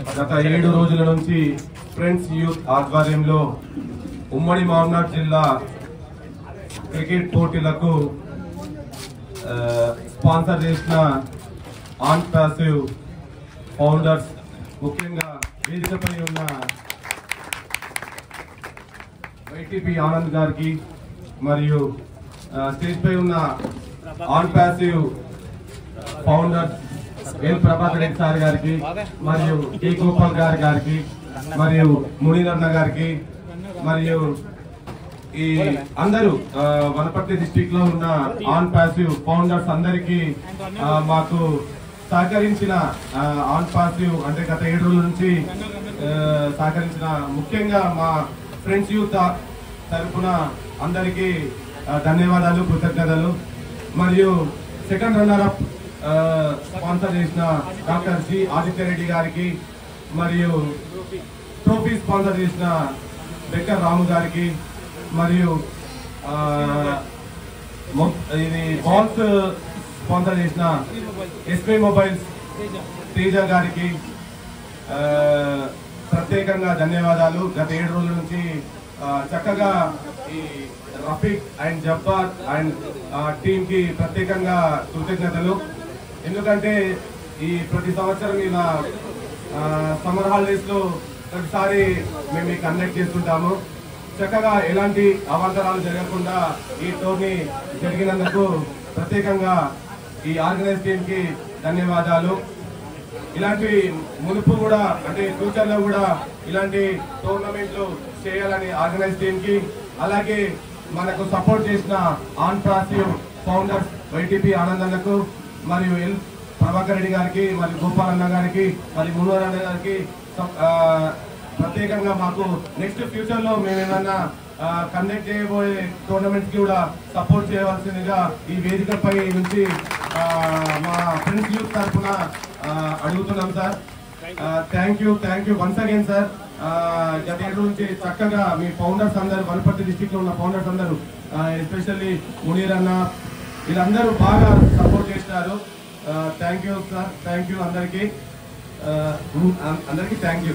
గత 7 రోజుల నుంచి ఫ్రెండ్స్ యూత్ ఆధ్వర్యంలో ఉమ్మడి మహబూబ్నగర్ జిల్లా క్రికెట్ పోటీలకు స్పాన్సర్ చేసిన ఆన్ ప్యాసివ్ ఫౌండర్స్, ముఖ్యంగా వేదికపై ఉన్న వైటీపీ ఆనంద్ గారికి మరియు స్టేజ్ పై ఉన్న on passive founders L Prabhakar Reddy sir గారికి మరియు కే గోపాల్ గారికి మరియు మునీరన్న గారికి మరియు ఈ అందరూ వనపర్తి డిస్ట్రిక్ట్ లో ఉన్న ఆన్ ప్యాసివ్ ఫౌండర్స్ అందరికీ మాకు సహకరించిన ఆన్ ప్యాసివ్ అంటే గత 7 రోజుల నుంచి సహకరించిన ముఖ్యంగా మా ఫ్రెండ్స్ యూత్ తరఫున అందరికీ ధన్యవాదాలు, కృతజ్ఞతలు. మరియు సెకండ్ రన్నర్ అప్ స్పాన్సర్ చేసిన డాక్టర్ సి ఆదిత్య రెడ్డి గారికి మరియు ట్రోఫీ స్పాన్సర్ చేసిన బెక్కర్ రాము గారికి మరియు ఇది బాల్స్ స్పాన్సర్ చేసిన ఎస్పీ మొబైల్స్ తేజ గారికి ప్రత్యేకంగా ధన్యవాదాలు. గత 7 రోజుల నుంచి చక్కగా ఈ Rafiq and Jabbar and team కి ప్రత్యేకంగా కృతజ్ఞతలు. ఎందుకంటే ఈ ప్రతి సంవత్సరం ఇలా సమ్మర్ హాలిడేస్ లో ప్రతిసారి మేము కండక్ట్ చేస్తుంటాము. చక్కగా ఎలాంటి అవాంతరాలు జరగకుండా ఈ టోర్నీ జరిగినందుకు ప్రత్యేకంగా ఈ ఆర్గనైజ్ టీమ్ కి ధన్యవాదాలు. ఇలాంటి మునుపు కూడా అంటే ఫ్యూచర్ లో కూడా ఇలాంటి టోర్నమెంట్లు చేయాలని ఆర్గనైజ్ టీమ్ కి, అలాగే మనకు సపోర్ట్ చేసిన ఆన్ ప్యాసివ్ ఫౌండర్స్ వైటీపీ ఆనందన్నకు మరియు ఎల్ ప్రభాకర్ రెడ్డి గారికి మరియు గోపాల్ అన్న గారికి మరియు మునూర్ అన్న గారికి ప్రత్యేకంగా మాకు నెక్స్ట్ ఫ్యూచర్ లో మేమేమన్నా కండక్ట్ చేయబోయే టోర్నమెంట్స్ కి కూడా సపోర్ట్ చేయవలసిందిగా ఈ వేదికపై నుంచి మా ఫ్రెండ్స్ యూత్ తరఫున అడుగుతున్నాం sir. Thank you once again sir. గత 7 నుంచి చక్కగా మీ ఫౌండర్స్ అందరూ, వనపర్తి డిస్ట్రిక్ట్ లో ఉన్న ఫౌండర్స్ అందరూ, ఎస్పెషల్లీ మునీర్ అన్న, వీళ్ళందరూ బాగా సపోర్ట్ చేసినారు. Thank you sir, thank you అందరికీ థ్యాంక్ యూ.